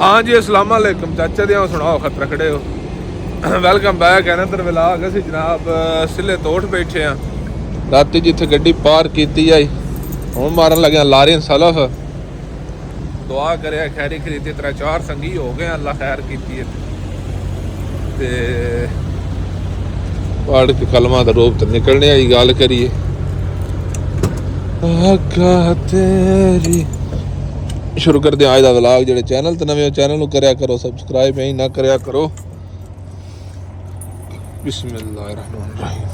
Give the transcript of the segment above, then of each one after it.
हाँ जी अस्सलाम वालेकुम चाचा जी सुनाओ खतरा खड़े हो वेलकम बैक है नदर विलाग असी जनाब सिले तोठ बैठे हाँ राती जिथे गड्डी पार की आई हूँ मारन लगे लारियन सलफ दुआ करे खैरी खरीदी 3-4 संगी हो गए अल्लाह खैर की पढ़ के कलमा का रूप तो निकलने आई गल करिए तेरी शुरू कर दे आज का व्लॉग जो चैनल तो नवे चैनल करया करो सब्सक्राइब ही ना करया करो बिस्मिल्लाहिर्रहमानिर्रहीम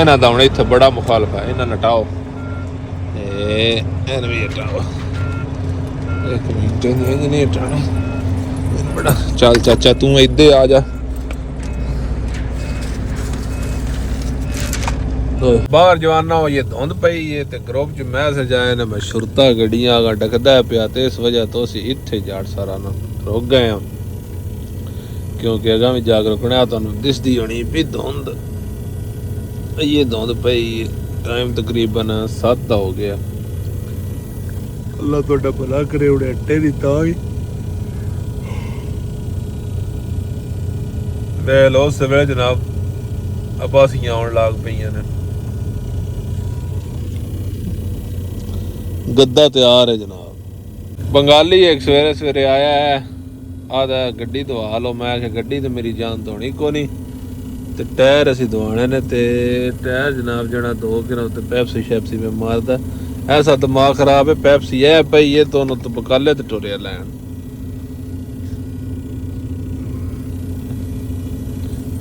इन्हों का हूँ इतना बड़ा मुखालफ है इन्हें नटाओ इन भी हटाओ एक मिनट नहीं हटाना बड़ा चल चाचा तू इधर आ जा बाहर जवाना हो ये धुंध पई है ते ग्रुप च मैसेज आए ने मैं शुरता गड्डियां का डकदा पिया ते इस वजह तो असी इत्थे जाट सारा ना रुक गए हैं क्योंकि अगा भी जाग रुकना तुहानू दिसदी होनी भी धुंध ये धुंध पई टाइम तकरीबन 7 दा हो गया अल्लाह तुहाडा भला करे उड़े अट्टे दी तां ही ले लो सवेरे जनाब अब्बासियां आउण लग पईयां ने गद्दा तैयार है जनाब बंगाली एक सवेरे सवेरे आया है आदा गड्डी धवा लो मैं आख्या गड्डी तो मेरी जान धोनी को नहीं ते टायर असी धवाने ने ते टायर जनाब जना 2 किलो ते पैप्सी शैप्सी में मारदा ऐसा दिमाग खराब है पैप्सी है पई ये दोनों तो बकाले ते टुरिया लैन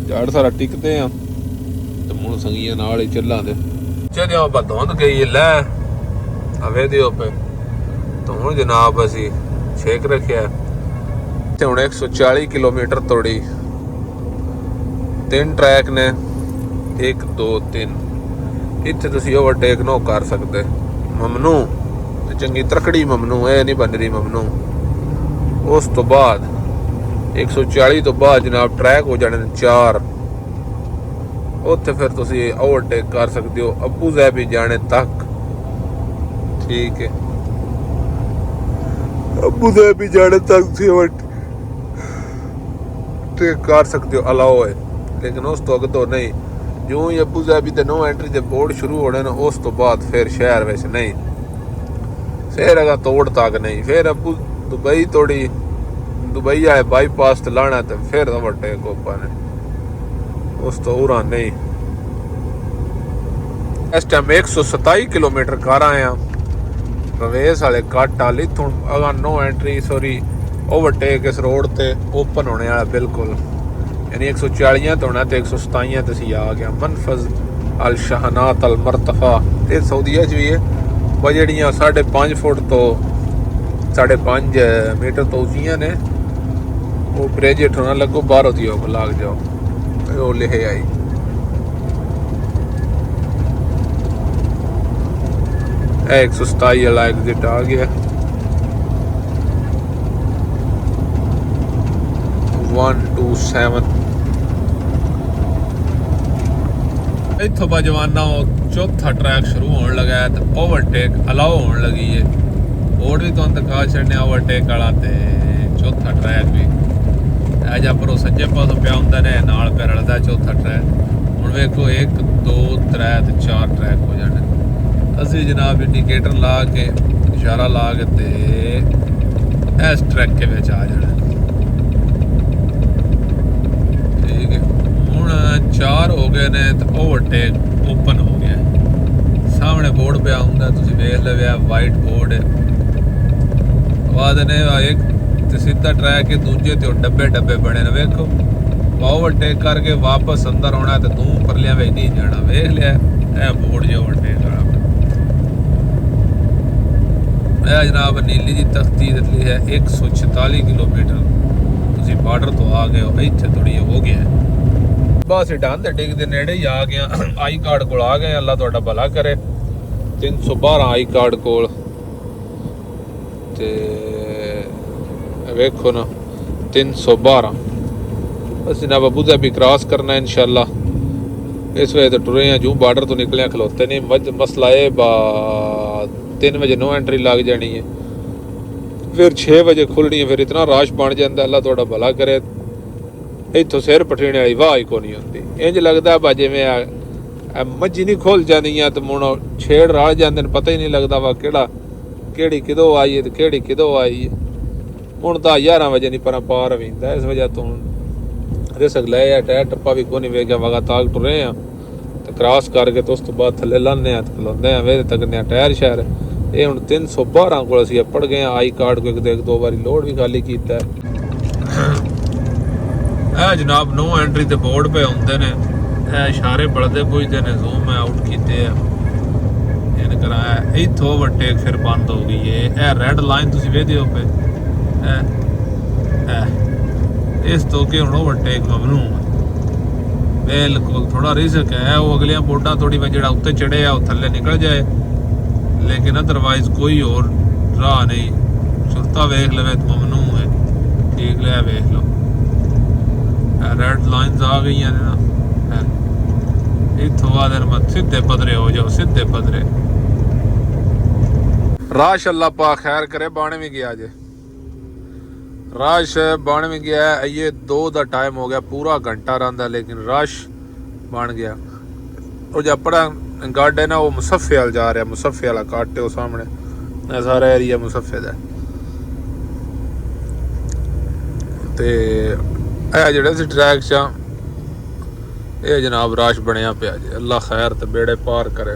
जाड़ सारा टिकते हैं ते मुंह संगियां नाल ही चल्लां दे चलियो धुंध गई लै हवे दे पे तो हूँ जनाब असी छेक रखिया ते हुण 140 किलोमीटर तोड़ी 3 ट्रैक ने 1 2 3 इत्थे तुसीं ओवरटेक नो कर सकते ममनू ते चंगी तरकड़ी ममनू है नहीं बन रही ममनू उस तो बाद 140 तो बाद जनाब ट्रैक हो जाने 4 उत्थे फिर तुसीं ओवरटेक कर सकते हो अबू ज़ैबी जाने तक ठीक है अबू ज़ैबी जाने तक ट्रेक कर सकते हो अलाउ है लेकिन उस तो अग तो नहीं जो ही अबू ज़ैबी ते नो एंट्री दे बोर्ड शुरू होने ना उस तो बाद फिर शहर वैसे नहीं फिर अगर तोड़ तक नहीं फिर अबू दुबई तोड़ी दुबई आए बाईपास ते लाना तो फिर ओवरटेक ओपन है उस तो उरा नहीं इस टाइम 127 किलोमीटर कर आए हैं रवेस वाले कट वाली इतों अगर नो एंट्री सॉरी ओवरटेक इस रोड ते ओपन होने वाला बिल्कुल यानी 140 तो होना तो 127 ते सी आ गया मनफज अल शहनात अल मरतफा ये सऊदीया च भी है पर जड़ियाँ 5.5 फुट तो 5.5 मीटर तो उचियां ने वो ब्रिज हेठों ना लगो बाहर होती हो लाग जाओ वो लिखे आई 127 वाला एग्जिट आ गया 127 इथों बजवाना चौथा ट्रैक शुरू होने लगा है तो ओवरटेक अलाउ होने लगी है बोर्ड भी तुम दिखा छड़ने ओवरटेक वाला ते चौथा ट्रैक भी अजा पर सज्जे पासों पिया होंदा ने नाल पे रलदा चौथा ट्रैक हुण वेखो 1 2 3 ते 4 ट्रैक हो जाने असी जनाब इंडिकेटर ला के इशारा ला के ते इस ट्रैक के विच आ जाना ठीक है हुण 4 हो गए ने तो ओवरटेक ओपन हो गया सामने बोर्ड पे आउंदा तुसीं वेख लवे वाइट बोर्ड है बाद ने एक ते सीधा ट्रैक है दूजे ते डब्बे डब्बे बने ने वेखो ओवरटेक करके वापस अंदर आना तो तू परलियां विच नहीं जाना वेख लिया ए बोर्ड जो ओवरटेक वाला जनाब नीली जी तख्ती ली है 146 किलोमीटर तुसी बॉर्डर तो आ गए हो इत्थे थोड़ी हो गया बस डन ते टिक दे नेड़े ही आ गया आई कार्ड कोल आ गए अल्लाह तुहाडा भला करे 312 आई कार्ड कोल ते वेखो ना 312 अस जनाब अबू धाबी क्रॉस करना है इंशाल्लाह इस वजह तो टुरे हैं जूं बार्डर तो निकले खलोते नहीं। मसला ये 3 वजे नो एंट्री लग जानी है, फिर 6 वजे खुलनी है, फिर इतना रश बन जाता। अल्लाह थोड़ा भला करे। इतों सिर पठीने वाली वाह ही को नहीं होती। इंज लगता बा जिवें मज्जी नहीं खुल जानी है तो मुड़ छेड़ रल जाते हैं, पता ही नहीं लगता वा केड़ी किदों आई है तो केड़ी किदों आई है। हूँ तो 11 वजे नहीं पर पार वींदा। इस वजह तो रिस्क ले टायर टप्पा भी को नहीं वेख्या, वगा ताक टुरे हैं तो क्रॉस करके तो उस तो बाद थले लाने खलोंदे वे तकने टायर शहर। ये हूँ 312 को असीं पड़ गए। आई कार्ड को एक 2 बारी लोड भी खाली किया। जनाब नो एंट्री ते बोर्ड पे आते ने, इशारे पढ़ते पुछते ने, जूम आउट किए इन कराया। इतों ओवरटेक फिर बंद हो गई है। रेड लाइन तुसीं वेखदे हो पे, इस तो कि हुण ओवरटेक ममनू है बिल्कुल। थोड़ा रिस्क है, वो अगलियां बोर्डां थोड़ी जो उत्ते चढ़े आ थले निकल जाए, लेकिन अदरवाइज कोई और राह नहीं। सुरता वेख लवे तो ममनू है। ठीक लिया वेख लो, रेड लाइन्स आ गई ने ना। इतों बाद मत सीधे पदरे हो जाओ, सीधे पदरे। राश अल्लाह पा खैर करे बन भी गया जे, रश बन भी गया। ये 2 का टाइम हो गया, पूरा घंटा रहा, लेकिन रश बन गया। और जो अपना गढ़ है ना वो मुसफ़े वाल जा रहा। मुसफ़े वाला कट है वो सामने, सारा एरिया मुसफ़े का। तो जोड़े सी ट्रैक चा ये जनाब रश बनया पिया जी। अल्लाह खैर तो बेड़े पार करे।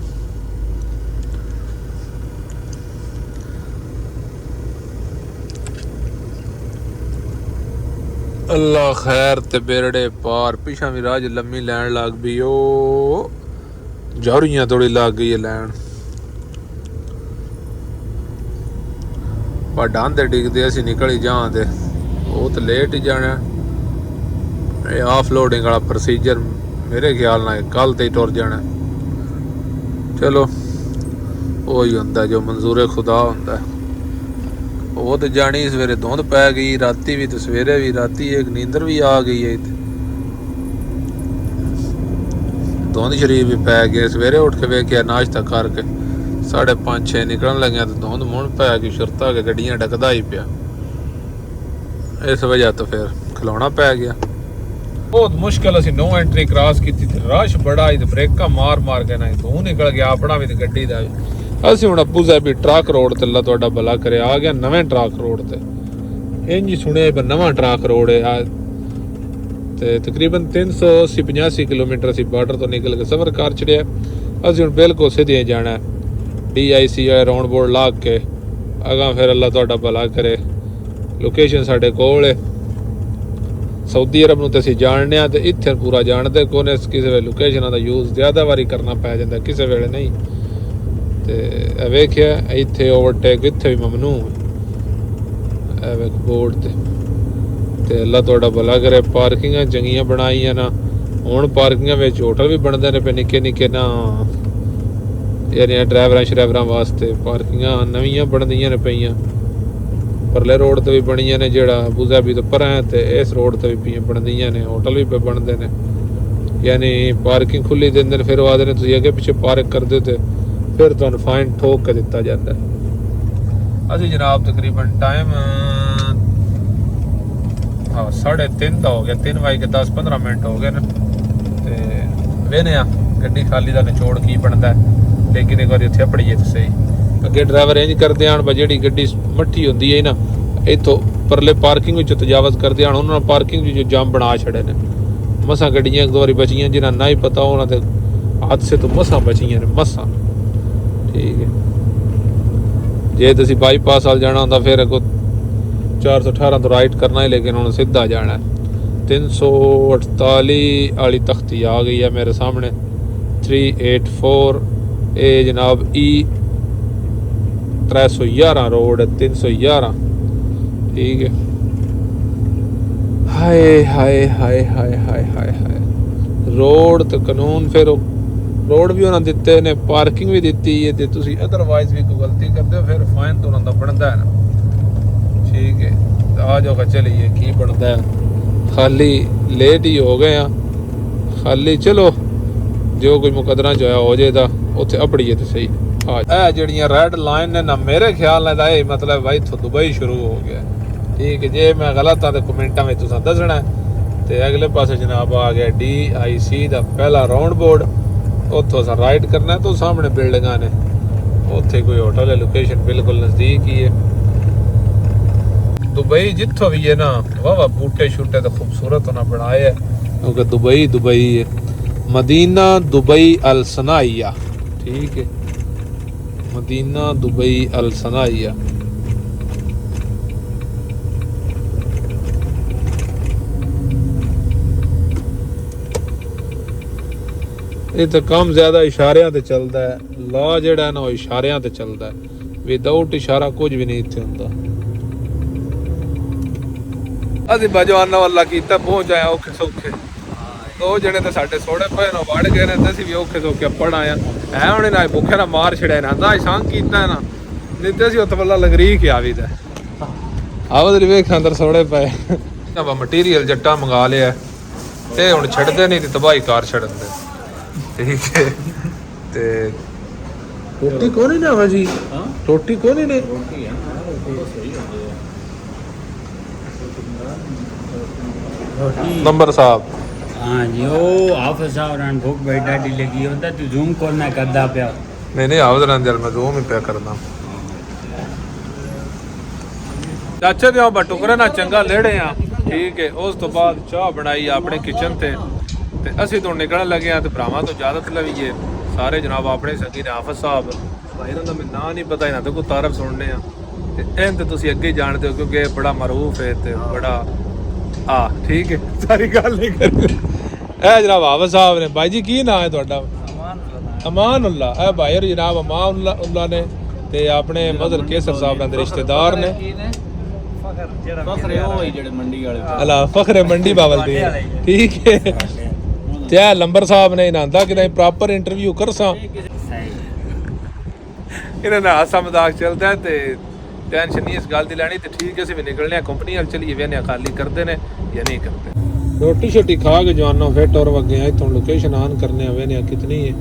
अल्लाह खैर ते बेड़े पार। पिछा भी राज लम्मी लैन लग भी, ओ जारियां थोड़ी लग गई है लैन। पर डांदे डिगदे असीं निकल ही जां ते वो तो लेट ही जाना। ऑफ लोडिंग वाला प्रोसीजर मेरे ख्याल ना कल ते ही टुर जाना। चलो वही होंदा जो मंजूर खुदा होंदा। वो तो जानी सवेरे धुंध पै गई, राती भी तो सवेरे भी, राती एक नींदर भी आ गई है। धुंध शरीफ भी पै गए। सवेरे उठ के वेख्या नाश्ता करके 5:30 6 निकलन लगे तो धुंध मुंह पै गई। शुरता के गड्डियां डकदा ही पिया। इस वजह तो फिर खिलौना पै गया। बहुत मुश्किल असी नो एंट्री क्रॉस की थी। रश बड़ा ही, ब्रेका मार मार के ना धूं निकल गया अपना भी गड्डी का भी। ਅਸੀਂ ਹੁਣ ਅੱਬੂ ਸਾਹਿਬ ਟਰੱਕ ਰੋਡ ਤੇ, ਅੱਲਾ ਤੁਹਾਡਾ ਭਲਾ ਕਰੇ, ਆ ਗਿਆ ਨਵੇਂ ਟਰੱਕ ਰੋਡ ਤੇ। ਇੰਜ ਹੀ ਸੁਣਿਆ ਬ ਨਵਾਂ ਟਰੱਕ ਰੋਡ ਹੈ ਤੇ ਤਕਰੀਬਨ 380-85 ਕਿਲੋਮੀਟਰ ਅਸੀਂ ਬਾਰਡਰ ਤੋਂ ਨਿਕਲ ਕੇ ਸਫ਼ਰ ਕਰ ਛੜਿਆ। ਅਸੀਂ ਹੁਣ ਬਿਲਕੁਲ ਸਿੱਧੇ ਜਾਣਾ DIC ਰਾਉਂਡ ਬੋਰਡ ਲਾ ਕੇ ਅਗਾਂ। ਫਿਰ ਅੱਲਾ ਤੁਹਾਡਾ ਭਲਾ ਕਰੇ। ਲੋਕੇਸ਼ਨ ਸਾਡੇ ਕੋਲ ਹੈ। ਸਾਊਦੀ ਅਰਬ ਨੂੰ ਤੇ ਅਸੀਂ ਜਾਣਦੇ ਹਾਂ ਤੇ ਇੱਥੇ ਪੂਰਾ ਜਾਣਦੇ ਕੋਨੇ। ਕਿਸੇ ਵੇਲੇ ਲੋਕੇਸ਼ਨਾਂ ਦਾ ਯੂਜ਼ ਜ਼ਿਆਦਾ ਵਾਰੀ ਕਰਨਾ ਪੈ ਜਾਂਦਾ, ਕਿਸੇ ਵੇਲੇ ਨਹੀਂ। ਤੇ ਵੇਖਿਆ ਇੱਥੇ ਓਵਰਟੇਕ ਇੱਥੇ ਵੀ ਮਮਨੂ ਹੈ ਵੇਖ ਬੋਰਡ ਤੇ ਅੱਲਾ ਤੁਹਾਡਾ ਭਲਾ ਕਰੇ। ਪਾਰਕਿੰਗਾਂ ਚੰਗੀਆਂ ਬਣਾਈਆਂ ਨਾ। ਹੁਣ ਪਾਰਕਿੰਗਾਂ ਵਿੱਚ ਹੋਟਲ ਵੀ ਬਣਦੇ ਨੇ ਪਏ ਨਿੱਕੇ ਨਿੱਕੇ ਨਾ, ਯਾਨੀ ਡਰਾਈਵਰਾਂ ਵਾਸਤੇ ਪਾਰਕਿੰਗਾਂ ਨਵੀਆਂ ਬਣਦੀਆਂ ਨੇ ਪਈਆਂ। परले रोड तो भी बनिया ने, जोड़ा अबू धाबी तो पर है तो इस रोड तो भी बनदियां ने, होटल भी बनते हैं। यानी पार्किंग खुली देंगे, फिर वो आते हैं अगे पिछे पार्क कर दो तो फिर तुहानू फाइन ठोक के दिता जाता है। अभी जनाब तकरीबन टाइम 3:30 का हो गया, 3:10-15 हो गए तो वेने गड्डी खाली का निचोड़ की बनता है। लेकिन एक बार इतने पढ़िए तो सही अगे ड्राइवर इंज करते हैं जी गड्डी मट्ठी होती है ना, इतों परले पार्किंग में तजावज़ करते हैं। उन्होंने पार्किंग जो जाम बना छड़े ने। मसा गड्डियां एक दो बारी बचियां जिन्हें ना ही पता उन्होंने हादसे तो मसा बचियां ने, मसा। ठीक है, जे तुसी बाईपास वाल जाना होंदा फिर अगो 418 तो राइट करना है, लेकिन हुण सीधा जाना है। 348 वाली तख्ती आ गई है मेरे सामने, 384 ए जनाब E 311 रोड 311। ठीक है, हाय हाय हाय हाय हाय हाय हाय। रोड तो कानून फिर रोड भी उन्होंने दिते ने, पार्किंग भी दी है तो तुसी अदरवाइज भी कोई गलती करते हो फिर फाइन तो उन्होंने बनता है ना। ठीक है, आ जाओ चलिए की बनता है। खाली लेट ही हो गए हैं खाली। चलो ਜੋ ਕੋਈ ਮੁਕਦਰਾਂ 'ਚ ਹੋਇਆ ਹੋ ਜੇ ਤਾਂ ਉੱਥੇ ਅਪੜੀਏ ਤੇ ਸਹੀ। ਇਹ ਜਿਹੜੀਆਂ ਰੈੱਡ ਲਾਈਨ ਨੇ ਨਾ, ਮੇਰੇ ਖਿਆਲ ਨਾਲ ਇਹ ਮਤਲਬ ਬਾਈ ਇੱਥੋਂ ਦੁਬਈ ਸ਼ੁਰੂ ਹੋ ਗਿਆ। ਠੀਕ ਹੈ, ਜੇ ਮੈਂ ਗਲਤ ਹਾਂ ਤਾਂ ਕਮੈਂਟਾਂ ਵਿੱਚ ਤੁਸੀਂ ਦੱਸਣਾ। ਤੇ ਅਗਲੇ ਪਾਸੇ ਜਨਾਬ ਆ ਗਿਆ DIC ਦਾ ਪਹਿਲਾ ਰਾਉਂਡ ਬੋਰਡ। ਉੱਥੋਂ ਅਸਾਂ ਰਾਈਟ ਕਰਨਾ ਤਾਂ ਸਾਹਮਣੇ ਬਿਲਡਿੰਗਾਂ ਨੇ, ਉੱਥੇ ਕੋਈ ਹੋਟਲ ਹੈ, ਲੋਕੇਸ਼ਨ ਬਿਲਕੁਲ ਨਜ਼ਦੀਕ ਹੀ ਹੈ। दुबई जितों भी है ना वाह बूटे शूटे तो खूबसूरत होना बनाए है, क्योंकि दुबई है। मदीना दुबई अल सनाइया, ठीक है, मदीना दुबई अल सनाइया। ये तो काम ज्यादा इशारियां ते चलता है, ला जेड़ा है ना वो इशारियां ते चलता है, विदाउट इशारा कुछ भी नहीं इत्थे हुंदा। ਅਸੀਂ ਬਜਵਾਨਾ ਵਾਲਾ ਕੀਤਾ, ਪਹੁੰਚ ਆਇਆ ਔਖੇ ਸੌਖੇ। ਦੋ ਜਣੇ ਤਾਂ ਸਾਡੇ ਸੋੜੇ ਪਏ ਨਾ ਵੜ ਗਏ ਨੇ, ਤੇ ਅਸੀਂ ਵੀ ਔਖੇ ਸੌਖੇ ਪੜ ਆਇਆ। ਐ ਹੁਣੇ ਨਾ ਭੁੱਖੇ ਨਾ ਮਾਰ ਛੜਿਆ ਨਾ, ਦਾ ਸੰਗ ਕੀਤਾ ਨਾ, ਨਹੀਂ ਤੇ ਅਸੀਂ ਉੱਥੇ ਵੱਲਾ ਲੰਗਰੀ ਕੇ ਆਵੀ ਦਾ ਆਵਦ ਵੇਖ ਅੰਦਰ ਸੋੜੇ ਪਏ। ਨਵਾਂ ਮਟੀਰੀਅਲ ਜੱਟਾ ਮੰਗਾ ਲਿਆ, ਤੇ ਹੁਣ ਛੱਡਦੇ ਨਹੀਂ ਤੇ ਤਬਾਹੀ ਕਾਰ ਛੱਡਣ ਦੇ। ਠੀਕ ਹੈ, ਤੇ ਰੋਟੀ ਕੋਣੀ ਨਾ ਵਾ ਜੀ, ਰੋਟੀ ਕੋਣੀ ਨੇ नंबर साहब। हाँ जी, वो हाफिज साहब रण भूख बैठा डी लगी होता तू जूम करना करदा पिया। नहीं हाफिज रण जल मैं जूम ही पिया करना। चाचे दे बटुकरे ना चंगा लेड़े आ। ठीक है, उस तो बाद चाह बनाई अपने किचन ते ਅਸੀਂ ਤੋਂ ਨਿਕਲਣ ਲੱਗੇ ਆ। ਤੇ ਭਰਾਵਾਂ ਤੋਂ ਇਜਾਜ਼ਤ ਲਵੀਏ ਸਾਰੇ ਜਨਾਬ ਆਪਣੇ ਸੰਗੀ ਨੇ ਹਾਫਿਜ਼ ਸਾਹਿਬ, ਇਹਨਾਂ ਦਾ ਮੈਨੂੰ ਨਾਂ ਨਹੀਂ ਪਤਾ, ਇਹਨਾਂ ਤੋਂ ਕੋਈ ਤਾਰਫ ਸੁਣਨੇ ਆ ਤੇ ਇਹਨਾਂ ਤੇ ਤੁਸੀਂ ਅੱਗੇ ਜਾਣਦੇ ਹੋ, ਕਿਉਂਕਿ ਇਹ ਬੜਾ ਮਰੂਫ ਹੈ ਤੇ ਬੜਾ ਠੀਕ ਹੈ, ਸਾਰੀ ਗੱਲ ਨਹੀਂ ਕਰੀ। ਇਹ ਜਨਾਬ ਹਾਫਿਜ਼ ਸਾਹਿਬ ਨੇ। ਬਾਈ ਜੀ ਕੀ ਨਾਮ ਹੈ ਤੁਹਾਡਾ? ਅਮਾਨੁੱਲਾ। ਇਹ ਭਾਈ ਜਨਾਬ ਅਮਾਨੁੱਲਾ ਨੇ ਤੇ ਆਪਣੇ ਮਦਰ ਕੇਸਰ ਸਾਹਿਬ ਨਾਲ ਦੇ ਰਿਸ਼ਤੇਦਾਰ ਨੇ। ਫਖਰੇ ਮੰਡੀ ਬਾਵਲ ਦੇ, ਠੀਕ ਹੈ। ਤੇ ਇਹ ਲੰਬਰ ਸਾਹਿਬ ਨੇ ਇਹਨਾਂ ਦਾ ਕਿ ਪ੍ਰੋਪਰ ਇੰਟਰਵਿਊ ਕਰਸਾਂ, ਇਹਨਾਂ ਨਾਲ ਹਾਸਾ ਮਜ਼ਾਕ ਚੱਲਦਾ ਹੈ ਤੇ ਟੈਨਸ਼ਨ ਨਹੀਂ ਇਸ ਗੱਲ ਦੀ ਲੈਣੀ। ਤੇ ਠੀਕ ਹੈ, ਅਸੀਂ ਵੀ ਨਿਕਲਨੇ ਆ ਕੰਪਨੀ ਵਾਲ ਚਲੀਏ, ਵੇਨੇ ਖਾਲੀ ਕਰਦੇ ਨੇ ਜਾਂ ਨਹੀਂ ਕਰਦੇ। ਰੋਟੀ ਛੋਟੀ ਖਾ ਕੇ ਜਵਾਨੋਂ ਫਿਰ ਟੁਰ ਵਗੇ ਆ ਇੱਥੋਂ। ਲੋਕੇਸ਼ਨ ਆਨ ਕਰਨੇ ਆ, ਵੇਨੇ ਕਿਤਨੀ ਹੈ।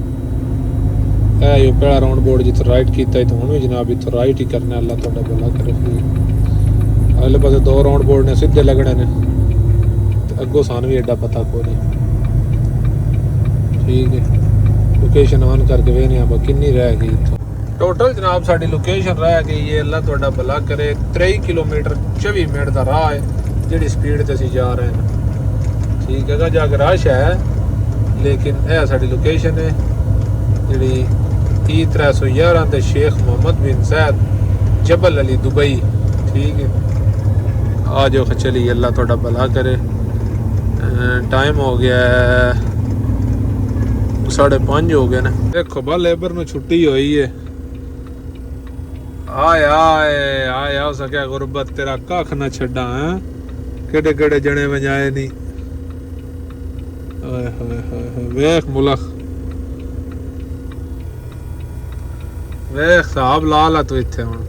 ਇਹ ਜੋ ਪਹਿਲਾ ਰਾਉਂਡ ਬੋਰਡ ਜਿੱਥੇ ਰਾਈਟ ਕੀਤਾ ਹੈ, ਹੁਣ ਵੀ ਜਨਾਬ ਇੱਥੋਂ ਰਾਈਟ ਹੀ ਕਰਨਾ। ਅੱਲਾ ਤੁਹਾਡਾ ਭਲਾ ਕਰੇ। ਅਗਲੇ ਪਾਸੇ ਦੋ ਰਾਉਂਡ ਬੋਰਡ ਨੇ ਸਿੱਧੇ ਲੱਗਣੇ ਨੇ, ਤੇ ਅੱਗੋਂ ਸਾਨੂੰ ਵੀ ਐਡਾ ਪਤਾ ਕੋਈ ਨਹੀਂ। ਠੀਕ ਹੈ, ਲੋਕੇਸ਼ਨ ਆਨ ਕਰਕੇ ਵੇਨੇ ਆ ਕਿੰਨੀ ਰਹਿ ਗਈ ਇੱਥੋਂ। ਟੋਟਲ ਜਨਾਬ ਸਾਡੀ ਲੋਕੇਸ਼ਨ ਰਹਿ ਗਈ ਹੈ, ਅੱਲਾ ਤੁਹਾਡਾ ਭਲਾ ਕਰੇ, 23 ਕਿਲੋਮੀਟਰ 24 ਮਿੰਟ ਦਾ ਰਾਹ ਹੈ ਜਿਹੜੀ ਸਪੀਡ ਤੇ ਅਸੀਂ ਜਾ ਰਹੇ ਹਾਂ। ਠੀਕ ਹੈਗਾ, ਜਾ ਕੇ ਰਸ਼ ਹੈ, ਲੇਕਿਨ ਇਹ ਸਾਡੀ ਲੋਕੇਸ਼ਨ ਹੈ ਜਿਹੜੀ E311 ਤੇ ਸ਼ੇਖ ਮੁਹੰਮਦ ਬਿਨ ਜ਼ੈਦ ਜਬਲ ਅਲੀ ਦੁਬਈ। ਠੀਕ ਹੈ, ਆ ਜਾਓ ਚਲੀ, ਅੱਲਾ ਤੁਹਾਡਾ ਭਲਾ ਕਰੇ। ਟਾਈਮ ਹੋ ਗਿਆ 5:30 ਹੋ ਗਏ ਨੇ। ਦੇਖੋ ਬਾ ਲੇਬਰ ਨੂੰ ਛੁੱਟੀ ਹੋਈ ਹੈ। ਆਇਆ ਹੋ ਸਕਿਆ ਗੁਰਬਤ ਤੇਰਾ ਕੱਖ ਨਾ ਛੱਡਾਂ। ਕਿਹੜੇ ਕਿਹੜੇ ਜਣੇ ਵਜਾਏ ਨਹੀਂ। ਓਏ ਹੋਏ ਹੋਏ ਵੇਖ ਮੁਲਖ, ਵੇਖ ਸਾਹਬ ਲਾ ਲਾ ਤੂੰ ਇੱਥੇ। ਹੁਣ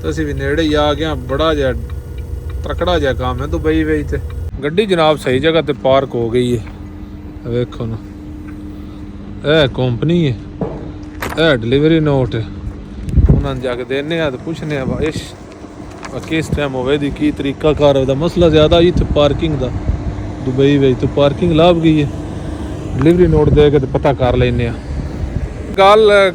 ਤੁਸੀਂ ਵੀ ਨੇੜੇ ਹੀ ਆ ਗਿਆ। ਬੜਾ ਜਿਹਾ ਤਕੜਾ ਜਿਹਾ ਕੰਮ ਹੈ ਦੁਬਈ ਵਿੱਚ। ਤੇ ਗੱਡੀ ਜਨਾਬ ਸਹੀ ਜਗ੍ਹਾ ਤੇ ਪਾਰਕ ਹੋ ਗਈ ਹੈ। ਵੇਖੋ ਨਾ, ਇਹ ਕੰਪਨੀ ਹੈ, ਇਹ ਡਿਲੀਵਰੀ ਨੋਟ ਹੈ। ਉਹਨਾਂ ਨੂੰ ਜਾ ਕੇ ਦੇਣੇ ਆ ਤੇ ਪੁੱਛਣੇ ਆ ਬਾਇਸ਼ ਕਿਸ ਟਾਈਮ ਹੋਵੇ ਦੀ ਕੀ ਤਰੀਕਾ ਕਾਰ ਉਹਦਾ। ਮਸਲਾ ਜ਼ਿਆਦਾ ਇੱਥੇ ਪਾਰਕਿੰਗ ਦਾ ਦੁਬਈ ਵਿੱਚ, ਤੇ ਪਾਰਕਿੰਗ ਲੱਭ ਗਈ ਹੈ। ਡਿਲੀਵਰੀ ਨੋਟ ਦੇ ਕੇ ਤੇ ਪਤਾ ਕਰ ਲੈਂਦੇ ਆ।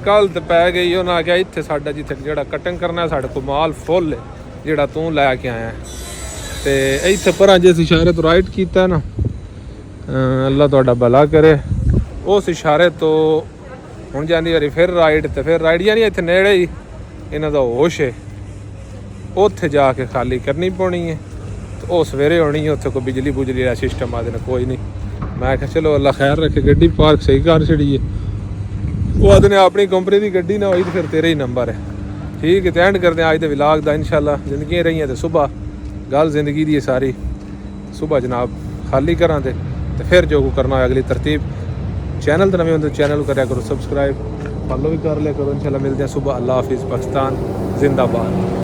ਕੱਲ ਤੇ ਪੈ ਗਈ। ਉਹਨਾਂ ਆਖਿਆ ਇੱਥੇ ਸਾਡਾ ਜਿੱਥੇ ਜਿਹੜਾ ਕਟਿੰਗ ਕਰਨਾ ਸਾਡੇ ਕੋਲ ਮਾਲ ਫੁੱਲ ਹੈ ਜਿਹੜਾ ਤੂੰ ਲੈ ਕੇ ਆਇਆ। ਤੇ ਇੱਥੇ ਪਰਾਂ ਜੇ ਅਸੀਂ ਇਸ਼ਾਰੇ ਤੋਂ ਰਾਈਟ ਕੀਤਾ ਨਾ, ਅੱਲਾ ਤੁਹਾਡਾ ਭਲਾ ਕਰੇ, ਉਸ ਇਸ਼ਾਰੇ ਤੋਂ ਹੁਣ ਜਾਂਦੀ ਵਾਰੀ ਫਿਰ ਰਾਈਟ ਤੇ ਫਿਰ ਰਾਈਟ, ਯਾਨੀ ਇੱਥੇ ਨੇੜੇ ਹੀ ਇਹਨਾਂ ਦਾ ਹੋਸ਼ ਹੈ। ਉੱਥੇ ਜਾ ਕੇ ਖਾਲੀ ਕਰਨੀ ਪਾਉਣੀ ਹੈ ਤੇ ਉਹ ਸਵੇਰੇ ਆਉਣੀ ਹੈ। ਉੱਥੇ ਕੋਈ ਬਿਜਲੀ ਬੁਜਲੀ ਦਾ ਸਿਸਟਮ ਆ ਦੇਣਾ ਕੋਈ ਨਹੀਂ। ਮੈਂ ਕਿਹਾ ਚਲੋ ਅੱਲਾ ਖੈਰ ਰੱਖੇ, ਗੱਡੀ ਪਾਰਕ ਸਹੀ ਕਰ ਛੜੀ ਹੈ। ਉਹ ਆਦਨੇ ਆਪਣੀ ਕੰਪਨੀ ਦੀ ਗੱਡੀ ਨਾ ਹੋਈ ਤੇ ਫਿਰ ਤੇਰਾ ਹੀ ਨੰਬਰ ਹੈ। ਠੀਕ ਹੈ, ਤੇ ਐਂਡ ਕਰਦੇ ਹਾਂ ਅੱਜ ਦੇ ਵਲੌਗ ਦਾ। ਇਨਸ਼ਾਅੱਲਾ ਜ਼ਿੰਦਗੀਆਂ ਰਹੀਆਂ ਤੇ ਸੁਬਾ ਗੱਲ ਜ਼ਿੰਦਗੀ ਦੀ ਸਾਰੀ ਸੁਬਾ ਜਨਾਬ ਖਾਲੀ ਕਰਾਂ ਤੇ ਫਿਰ ਜੋ ਕਰਨਾ ਹੋਇਆ ਅਗਲੀ ਤਰਤੀਬ। ਚੈਨਲ ਤੇ ਨਵੇਂ ਹੁੰਦੇ ਚੈਨਲ ਨੂੰ ਕਰਿਆ ਕਰੋ ਸਬਸਕ੍ਰਾਈਬ, ਫॉलो ਵੀ ਕਰ ਲਿਆ ਕਰੋ। ਇਨਸ਼ਾਅੱਲਾ ਮਿਲਦੇ ਹਾਂ ਸੁਬਾ। ਅੱਲਾ ਹਾਫਿਜ਼। ਪਾਕਿਸਤਾਨ ਜ਼ਿੰਦਾਬਾਦ।